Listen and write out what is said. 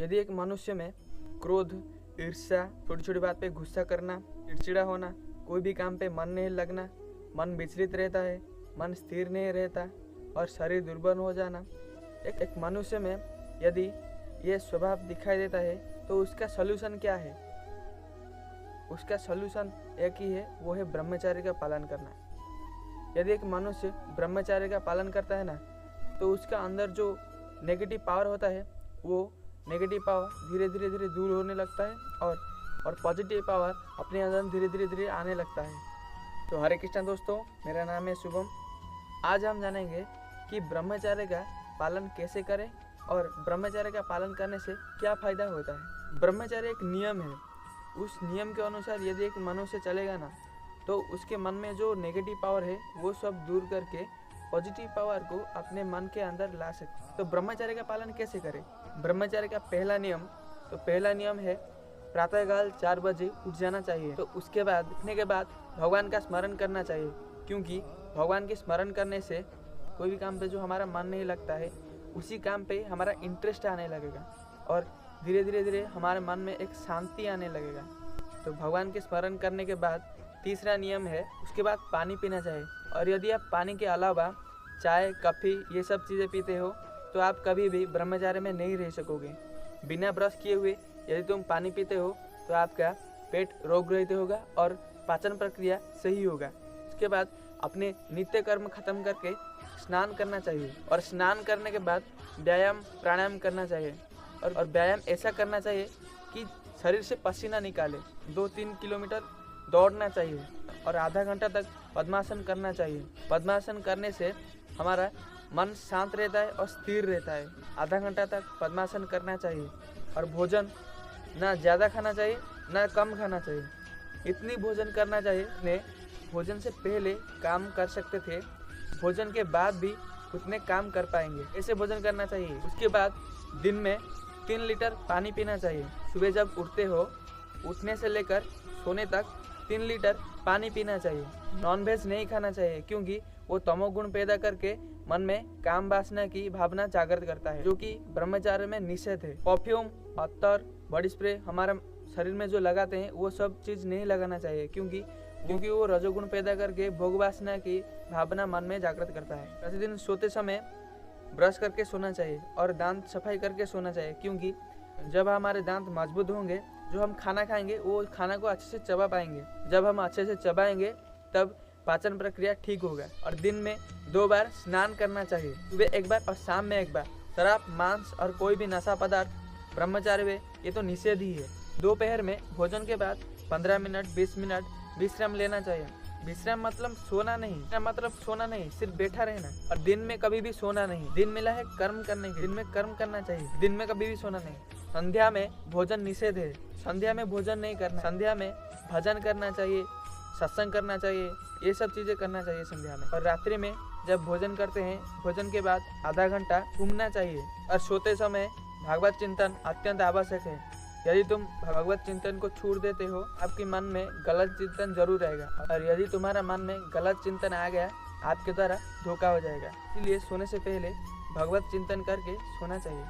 यदि एक मनुष्य में क्रोध, ईर्ष्या, छोटी छोटी बात पे गुस्सा करना, चिड़चिड़ा होना, कोई भी काम पे मन नहीं लगना, मन विचलित रहता है, मन स्थिर नहीं रहता और शरीर दुर्बल हो जाना, एक मनुष्य में यदि ये स्वभाव दिखाई देता है तो उसका सलूशन क्या है? उसका सलूशन एक ही है, वो है ब्रह्मचर्य का पालन करना। यदि एक मनुष्य ब्रह्मचर्य का पालन करता है ना, तो उसका अंदर जो नेगेटिव पावर होता है वो नेगेटिव पावर धीरे धीरे दूर होने लगता है और पॉजिटिव पावर अपने अंदर धीरे धीरे आने लगता है। तो हरे कृष्णा दोस्तों, मेरा नाम है शुभम। आज हम जानेंगे कि ब्रह्मचर्य का पालन कैसे करें और ब्रह्मचर्य का पालन करने से क्या फ़ायदा होता है। ब्रह्मचर्य एक नियम है, उस नियम के अनुसार यदि एक मनुष्य चलेगा ना, तो उसके मन में जो नेगेटिव पावर है वो सब दूर करके पॉजिटिव पावर को अपने मन के अंदर ला सकते। तो ब्रह्मचर्य का पालन कैसे करें? ब्रह्मचर्य का पहला नियम है प्रातःकाल 4 बजे उठ जाना चाहिए। तो उसके बाद उठने के बाद भगवान का स्मरण करना चाहिए, क्योंकि भगवान के स्मरण करने से कोई भी काम पे जो हमारा मन नहीं लगता है उसी काम पे हमारा इंटरेस्ट आने लगेगा और धीरे धीरे हमारे मन में एक शांति आने लगेगा। तो भगवान के स्मरण करने के बाद तीसरा नियम है, उसके बाद पानी पीना चाहिए। और यदि आप पानी के अलावा चाय, कॉफ़ी ये सब चीज़ें पीते हो तो आप कभी भी ब्रह्मचर्य में नहीं रह सकोगे। बिना ब्रश किए हुए यदि तुम पानी पीते हो तो आपका पेट रोग रहित होगा और पाचन प्रक्रिया सही होगा। उसके बाद अपने नित्य कर्म खत्म करके स्नान करना चाहिए और स्नान करने के बाद व्यायाम प्राणायाम करना चाहिए। और व्यायाम ऐसा करना चाहिए कि शरीर से पसीना निकाले। 2-3 किलोमीटर दौड़ना चाहिए और आधा घंटा तक पद्मासन करना चाहिए। पद्मासन करने से हमारा मन शांत रहता है और स्थिर रहता है। आधा घंटा तक पद्मासन करना चाहिए और भोजन ना ज़्यादा खाना चाहिए ना कम खाना चाहिए। इतनी भोजन करना चाहिए ने भोजन से पहले काम कर सकते थे, भोजन के बाद भी उतने काम कर पाएंगे, ऐसे भोजन करना चाहिए। उसके बाद दिन में 3 लीटर पानी पीना चाहिए। सुबह जब उठते हो, उठने से लेकर सोने तक 3 लीटर पानी पीना चाहिए। नॉनवेज नहीं खाना चाहिए, क्योंकि वो तमोगुण पैदा करके मन में काम वासना की भावना जागृत करता है, जो कि ब्रह्मचर्य में निषेध है। परफ्यूम, अत्तर, बॉडी स्प्रे हमारा शरीर में जो लगाते हैं वो सब चीज़ नहीं लगाना चाहिए, क्योंकि वो रजोगुण पैदा करके भोग वासना की भावना मन में जागृत करता है। प्रतिदिन सोते समय ब्रश करके सोना चाहिए और दांत सफाई करके सोना चाहिए, क्योंकि जब हमारे दांत मजबूत होंगे, जो हम खाना खाएंगे वो खाना को अच्छे से चबा पाएंगे। जब हम अच्छे से चबाएंगे तब पाचन प्रक्रिया ठीक होगा। और दिन में 2 बार स्नान करना चाहिए, सुबह 1 बार और शाम में 1 बार। शराब, मांस और कोई भी नशा पदार्थ ब्रह्मचर्य में ये तो निषेध ही है। दोपहर में भोजन के बाद 15 मिनट 20 मिनट विश्राम लेना चाहिए। विश्राम मतलब सोना नहीं, सिर्फ बैठा रहना। और दिन में कभी भी सोना नहीं। दिन मिला है कर्म करने के, दिन में कर्म करना चाहिए, दिन में कभी भी सोना नहीं। संध्या में भोजन निषेध है, संध्या में भोजन नहीं करना। संध्या में भजन करना चाहिए, सत्संग करना चाहिए, ये सब चीज़ें करना चाहिए संध्या में। और रात्रि में जब भोजन करते हैं, भोजन के बाद आधा घंटा घूमना चाहिए। और सोते समय भागवत चिंतन अत्यंत आवश्यक है। यदि तुम भगवत चिंतन को छोड़ देते हो, आपके मन में गलत चिंतन जरूर रहेगा, और यदि तुम्हारा मन में गलत चिंतन आ गया, आपके द्वारा धोखा हो जाएगा। इसलिए सोने से पहले भगवत चिंतन करके सोना चाहिए।